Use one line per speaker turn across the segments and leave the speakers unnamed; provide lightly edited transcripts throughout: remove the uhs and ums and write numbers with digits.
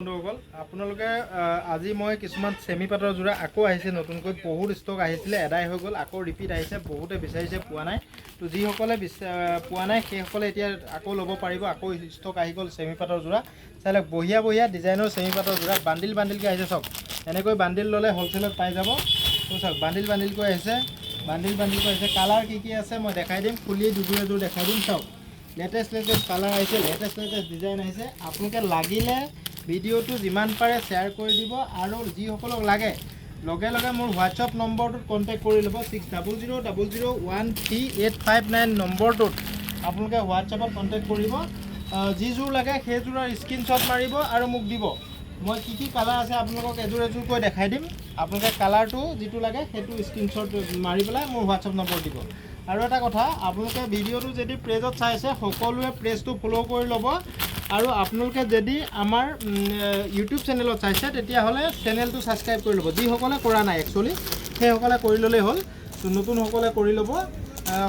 বন্ধুসকল আপোনালোকে আজি মই কিছুমান সেমি পাটৰ যোৰা আকৌ আহিছে নতুনকৈ বহুত ষ্টক আহিছিলে এডাই হৈ গ'ল আকৌ ৰিপিট আহিছে বহুতে বিচাৰিছে পোৱা নাই তো যিসকলে পোৱা নাই সেইসকলে এতিয়া আকৌ ল'ব পাৰিব আকৌ ষ্টক আহি গ'ল সেমি পাটৰ যোৰা চাই লওক বঢ়িয়া বঢ়িয়া ডিজাইনৰ সেমি পাটৰ যোৰা বান্ডিল বান্ডিলকৈ আহিছে চাওক এনেকৈ বান্ডিল ল'লে হ'লচেলত পাই যাব তো চাওক বান্ডিল বান্ডিলকৈ আহিছে কালাৰ কি আছে মই দেখাই দিম খুলি দুযোৰ এযোৰ দেখাই দিম চাওক লেটেষ্ট কালাৰ আহিছে লেটেষ্ট ডিজাইন আহিছে আপোনালোকে লাগিলে ভিডিঅ'টো যিমান পাৰে শ্বেয়াৰ কৰি দিব আৰু যিসকলক লাগে লগে লগে মোৰ হোৱাটছআপ নম্বৰটোত কণ্টেক্ট কৰি ল'ব 6000013859 নম্বৰটোত আপোনালোকে হোৱাটছআপত কণ্টেক্ট কৰিব যিযোৰ লাগে সেইযোৰৰ স্ক্ৰীনশ্বট মাৰিব আৰু মোক দিব মই কি কালাৰ আছে আপোনালোকক এযোৰ এযোৰকৈ দেখাই দিম আপোনালোকে কালাৰটো যিটো লাগে সেইটো স্ক্ৰীনশ্বট মাৰি পেলাই মোৰ হোৱাটছআপ নম্বৰ দিব আৰু এটা কথা আপোনালোকে ভিডিঅ'টো যদি পেজত চাইছে সকলোৱে পেজটো ফ'ল' কৰি ল'ব আৰু আপোনালোকে যদি আমাৰ ইউটিউব চেনেলত চাইছে তেতিয়াহ'লে চেনেলটো ছাবস্ক্ৰাইব কৰি ল'ব যিসকলে কৰা নাই একচুৱেলি সেইসকলে কৰি ল'লেই হ'ল তো নতুনসকলে কৰি ল'ব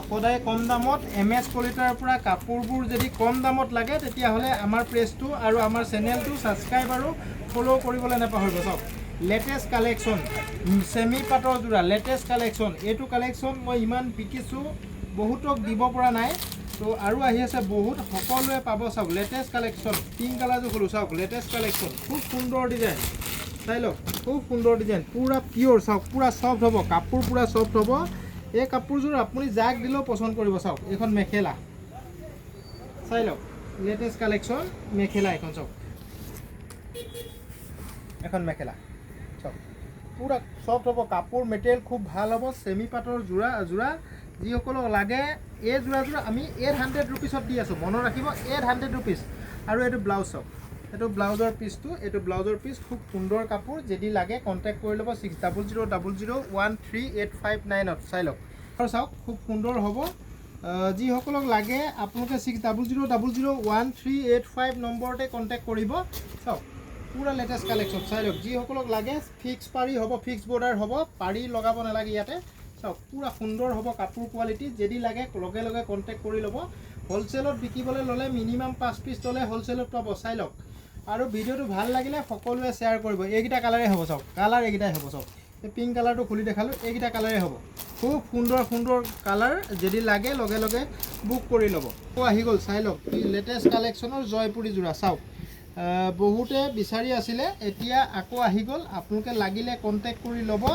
সদায় কম দামত MS কলিতাৰ পৰা কাপোৰবোৰ যদি কম দামত লাগে তেতিয়াহ'লে আমাৰ পেজটো আৰু আমাৰ চেনেলটো ছাবস্ক্ৰাইব আৰু ফ'ল' কৰিবলৈ নাপাহৰিব চাওক লেটেষ্ট কালেকশ্যন সেমি পাটৰ যোৰা লেটেষ্ট কালেকশ্যন এইটো কালেকশ্যন মই ইমান বিকিছোঁ বহুতক দিব পৰা নাই তো আৰু আহি আছে বহুত সকলোৱে পাব চাওক লেটেষ্ট কালেকশ্যন পিংক কালাৰটো খোলোঁ চাওক লেটেষ্ট কালেকশ্যন খুব সুন্দৰ ডিজাইন চাই লওক খুব সুন্দৰ ডিজাইন পুৰা পিয়'ৰ চাওক পুৰা ছফ্ট হ'ব কাপোৰ পুৰা ছফ্ট হ'ব এই কাপোৰযোৰ আপুনি যাক দিলেও পচন্দ কৰিব চাওক এইখন মেখেলা চাই লওক লেটেষ্ট কালেকশ্যন মেখেলা এখন চাওক এখন মেখেলা চাওক পুৰা ছফ্ট হ'ব কাপোৰ মেটেৰিয়েল খুব ভাল হ'ব সেমি পাটৰ যোৰা যিসকলক লাগে এই যোৰাযোৰ আমি 800 ৰুপিছত দি আছোঁ মনত ৰাখিব 800 ৰুপিছ আৰু এইটো ব্লাউজ চাওক এইটো ব্লাউজৰ পিচটো এইটো ব্লাউজৰ পিচ খুব সুন্দৰ কাপোৰ যদি লাগে কণ্টেক্ট কৰি ল'ব 6000013859ত চাই লওক আৰু চাওক খুব সুন্দৰ হ'ব যিসকলক লাগে আপোনালোকে 6000013859 নম্বৰতে কণ্টেক্ট কৰিব চাওক পুৰা লেটেষ্ট কালেকশ্যন চাই লওক যিসকলক লাগে ফিক্স পাৰি হ'ব ফিক্স বৰ্ডাৰ হ'ব পাৰি লগাব নালাগে ইয়াতে চাওক পুৰা সুন্দৰ হ'ব কাপোৰ কোৱালিটি যদি লাগে লগে লগে কণ্টেক্ট কৰি ল'ব হ'লচেলত বিকিবলৈ ল'লে মিনিমাম 5 পিচ ল'লে হ'লচেলত পাব চাই লওক আৰু ভিডিঅ'টো ভাল লাগিলে সকলোৱে শ্বেয়াৰ কৰিব এইকেইটা কালাৰে হ'ব চাওক কালাৰ এইকেইটাই হ'ব চাওক এই পিংক কালাৰটো খুলি দেখালোঁ এইকেইটা কালাৰে হ'ব খুব সুন্দৰ সুন্দৰ কালাৰ যদি লাগে লগে লগে বুক কৰি ল'ব আকৌ আহি গ'ল চাই লওক লেটেষ্ট কালেকশ্যনৰ জয়পুৰী যোৰা চাওক বহুতে বিচাৰি আছিলে এতিয়া আকৌ আহি গ'ল আপোনালোকে লাগিলে কণ্টেক্ট কৰি ল'ব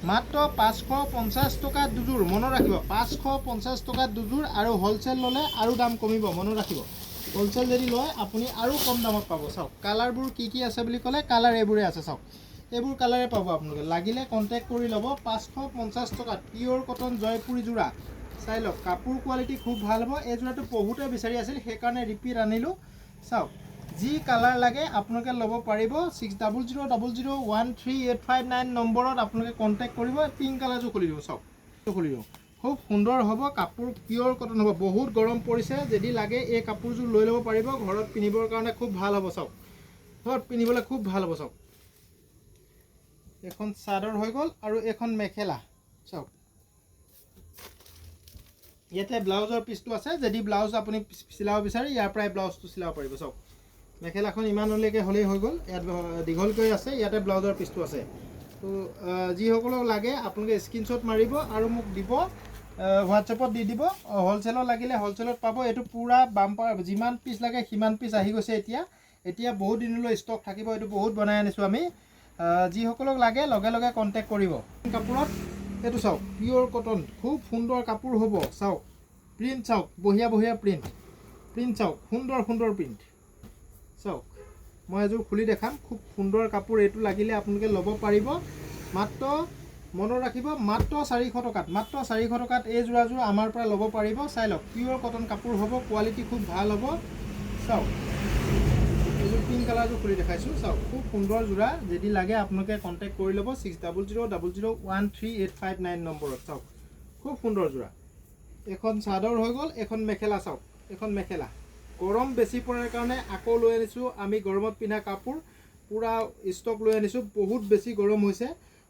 মাত্ৰ 550 টকাত দুযোৰ মনত ৰাখিব 550 টকাত দুযোৰ আৰু হ'লচেল ল'লে আৰু দাম কমিব মনত ৰাখিব হ'লচেল যদি লয় আপুনি আৰু কম দামত পাব চাওক কালাৰবোৰ কি আছে বুলি ক'লে কালাৰ এইবোৰে আছে চাওক এইবোৰ কালাৰে পাব আপোনালোকে লাগিলে কণ্টেক্ট কৰি ল'ব 550 টকাত পিয়'ৰ কটন জয়পুৰী যোৰা চাই লওক কাপোৰ কোৱালিটি খুব ভাল হ'ব এই যোৰাটো বহুতে বিচাৰি আছিল সেইকাৰণে ৰিপিট আনিলোঁ চাওক যি কালাৰ লাগে আপোনালোকে ল'ব পাৰিব 6000013859 নম্বৰত আপোনালোকে কণ্টেক্ট কৰিব পিংক কালাৰটো খুলি দিব চাওক খুলি দিব খুব সুন্দৰ হ'ব কাপোৰ পিয়'ৰ কটন হ'ব বহুত গৰম পৰিছে যদি লাগে এই কাপোৰযোৰ লৈ ল'ব পাৰিব ঘৰত পিন্ধিবৰ কাৰণে খুব ভাল হ'ব চাওক ঘৰত পিন্ধিবলৈ খুব ভাল হ'ব চাওক এখন চাদৰ হৈ গ'ল আৰু এখন মেখেলা চাওক ইয়াতে ব্লাউজৰ পিচটো আছে যদি ব্লাউজ আপুনি চিলাব বিচাৰে ইয়াৰ পৰাই ব্লাউজটো চিলাব পাৰিব চাওক মেখেলাখন ইমানলৈকে হ'লেই হৈ গ'ল ইয়াত দীঘলকৈ আছে ইয়াতে ব্লাউজৰ পিচটো আছে তো যিসকলক লাগে আপোনালোকে স্ক্ৰীনশ্বট মাৰিব আৰু মোক দিব হোৱাটছএপত দি দিব হ'লচেলত লাগিলে হ'লচেলত পাব এইটো পুৰা বাম্পাৰ যিমান পিচ লাগে সিমান পিচ আহি গৈছে এতিয়া বহুত দিনলৈ ষ্টক থাকিব এইটো বহুত বনাই আনিছোঁ আমি যিসকলক লাগে লগে লগে কণ্টেক্ট কৰিব কাপোৰত এইটো চাওক পিয়'ৰ কটন খুব সুন্দৰ কাপোৰ হ'ব চাওক প্ৰিণ্ট চাওক বঢ়িয়া বঢ়িয়া প্ৰিণ্ট চাওক সুন্দৰ সুন্দৰ প্ৰিণ্ট চাওক মই এযোৰ খুলি দেখাম খুব সুন্দৰ কাপোৰ এইটো লাগিলে আপোনালোকে ল'ব পাৰিব মাত্ৰ মনত ৰাখিব মাত্ৰ 400 টকাত এই যোৰাযোৰ আমাৰ পৰা ল'ব পাৰিব চাই লওক পিয়'ৰ কটন কাপোৰ হ'ব কোৱালিটি খুব ভাল হ'ব চাওক এইযোৰ পিংক কালাৰযোৰ খুলি দেখাইছোঁ চাওক খুব সুন্দৰ যোৰা যদি লাগে আপোনালোকে কণ্টেক্ট কৰি ল'ব 6000013859 নম্বৰত চাওক খুব সুন্দৰ যোৰা এখন চাদৰ হৈ গ'ল এখন মেখেলা চাওক এখন মেখেলা গৰম বেছি পৰাৰ কাৰণে আকৌ লৈ আনিছোঁ আমি গৰমত পিন্ধা কাপোৰ পুৰা ষ্টক লৈ আনিছোঁ বহুত বেছি গৰম হৈছে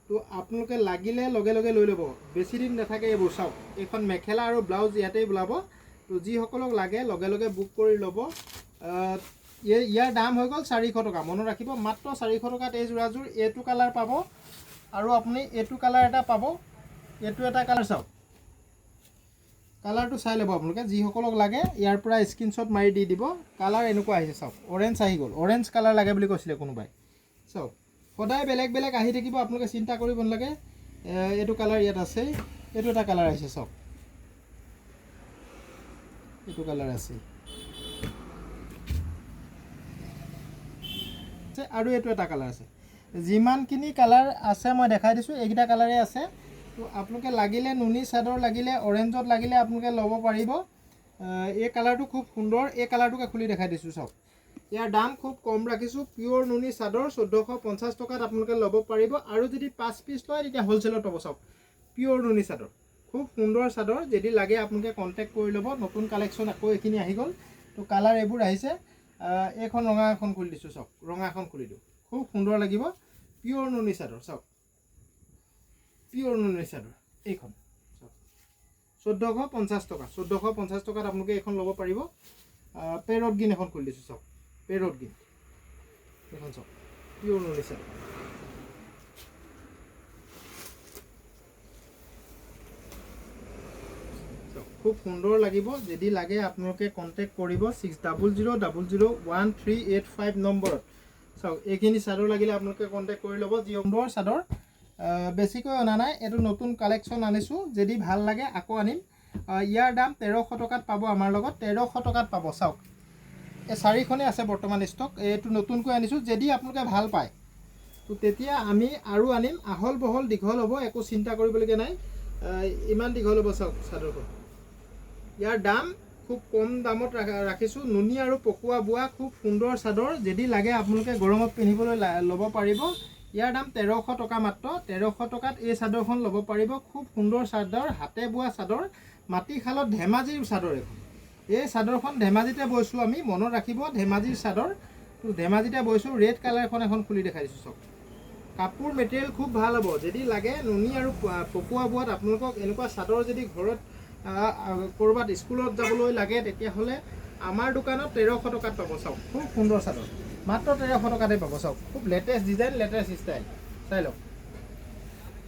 তো আপোনালোকে লাগিলে লগে লগে লৈ ল'ব বেছি দিন নাথাকে এইবোৰ চাওক এইখন মেখেলা আৰু ব্লাউজ ইয়াতেই ওলাব তো যিসকলক লাগে লগে লগে বুক কৰি ল'ব ইয়াৰ দাম হৈ গ'ল 400 টকা। মনত ৰাখিব, মাত্ৰ 400 টকাত এই যোৰাযোৰ এইটো কালাৰ পাব। আৰু আপুনি এইটো কালাৰ এটা পাব, এইটো এটা কালাৰ চাওক, কালাৰটো চাই ল'ব আপোনালোকে। যিসকলক লাগে ইয়াৰ পৰা স্ক্ৰীনশ্বট মাৰি দি দিব। কালাৰ এনেকুৱা আহিছে চাওক, অৰেঞ্জ আহি গ'ল, অৰেঞ্জ কালাৰ লাগে বুলি কৈছিলে কোনোবাই। চাওক সদায় বেলেগ বেলেগ আহি থাকিব, আপোনালোকে চিন্তা কৰিব নালাগে। এইটো কালাৰ ইয়াত আছে, এইটো এটা কালাৰ আহিছে চাওক, এইটো কালাৰ আছে, আৰু এইটো এটা কালাৰ আছে। যিমানখিনি কালাৰ আছে মই দেখাই দিছোঁ, এইকেইটা কালাৰে আছে। তো আপোনালোকে লাগিলে নুনি চাদৰ লাগিলে, অৰেঞ্জত লাগিলে আপোনালোকে ল'ব পাৰিব। এই কালাৰটো খুব সুন্দৰ, এই কালাৰটোকে খুলি দেখাই দিছোঁ চাওক। ইয়াৰ দাম খুব কম ৰাখিছোঁ, পিয়'ৰ নুনি চাদৰ 1450 টকাত আপোনালোকে ল'ব পাৰিব। আৰু যদি 5 পিচ লয় তেতিয়া হ'লচেলত পাব। চাওক পিয়'ৰ নুনি চাদৰ, খুব সুন্দৰ চাদৰ। যদি লাগে আপোনালোকে কণ্টেক্ট কৰি ল'ব। নতুন কালেকশ্যন আকৌ এইখিনি আহি গ'ল। তো কালাৰ এইবোৰ আহিছে। এইখন ৰঙা এখন খুলি দিছোঁ চাওক, ৰঙা এখন খুলি দিওঁ, খুব সুন্দৰ লাগিব। পিয়'ৰ নুনি চাদৰ চাওক, পিয়'ৰ নুনি চাদৰ এইখন চাওক, 1450 টকা, 1450 টকাত আপোনালোকে এইখন ল'ব পাৰিব। পেৰট গ্ৰীণ এখন খুলি দিছোঁ চাওক, পেৰট গ্ৰীণ এইখন চাওক, পিয়'ৰ নুনি চাদৰ। খুব সুন্দৰ লাগিব। যদি লাগে আপোনালোকে কণ্টেক্ট কৰিব 6000001385 নম্বৰত। চাওক এইখিনি চাদৰ লাগিলে আপোনালোকে কণ্টেক্ট কৰি ল'ব। যি সুন্দৰ চাদৰ, বেছিকৈ অনা নাই, এইটো নতুন কালেকশ্যন আনিছোঁ। যদি ভাল লাগে আকৌ আনিম। ইয়াৰ দাম 1300 টকাত পাব আমাৰ লগত, 1300 টকাত পাব। চাওক এই 4খনেই আছে বৰ্তমান ষ্টক, এইটো নতুনকৈ আনিছোঁ। যদি আপোনালোকে ভাল পায় তো তেতিয়া আমি আৰু আনিম। আহল বহল দীঘল হ'ব, একো চিন্তা কৰিবলগীয়া নাই। ইমান দীঘল হ'ব চাওক চাদৰখন। ইয়াৰ দাম খুব কম দামত ৰাখিছোঁ। নুনি আৰু পকোৱা বোৱা খুব সুন্দৰ চাদৰ। যদি লাগে আপোনালোকে গৰমত পিন্ধিবলৈ ল'ব পাৰিব। ইয়াৰ দাম 1300 টকা মাত্ৰ। 1300 টকাত এই চাদৰখন ল'ব পাৰিব। খুব সুন্দৰ চাদৰ, হাতে বোৱা চাদৰ, মাটিশালত ধেমাজিৰ চাদৰ এখন। এই চাদৰখন ধেমাজিতে বৈছোঁ আমি, মনত ৰাখিব, ধেমাজিৰ চাদৰ। তো ধেমাজিতে বৈছোঁ। ৰেড কালাৰখন এখন খুলি দেখাই দিছোঁ চাওক। কাপোৰ মেটেৰিয়েল খুব ভাল হ'ব। যদি লাগে নুনি আৰু পকোৱা বোৱাত আপোনালোকক এনেকুৱা চাদৰ যদি ঘৰত ক'ৰবাত স্কুলত যাবলৈ লাগে তেতিয়াহ'লে আমাৰ দোকানত 1300 টকাত পাব। চাওক খুব সুন্দৰ চাদৰ, মাত্ৰ 1300 টকাতে পাব। চাওক খুব লেটেষ্ট ডিজাইন, লেটেষ্ট ষ্টাইল, চাই লওক।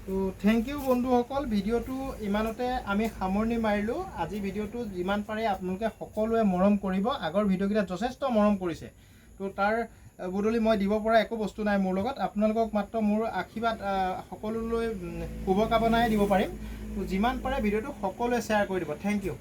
তো থেংক ইউ বন্ধুসকল। ভিডিঅ'টো ইমানতে আমি সামৰণি মাৰিলোঁ। আজি ভিডিঅ'টো যিমান পাৰে আপোনালোকে সকলোৱে মৰম কৰিব। আগৰ ভিডিঅ'কেইটাত যথেষ্ট মৰম কৰিছে। তো তাৰ বদলি মই দিব পৰা একো বস্তু নাই মোৰ লগত। আপোনালোকক মাত্ৰ মোৰ আশীৰ্বাদ, সকলোলৈ শুভকামনাই দিব পাৰিম। তো যিমান পাৰে ভিডিঅ'টো সকলোৱে শ্বেয়াৰ কৰি দিব। Thank U.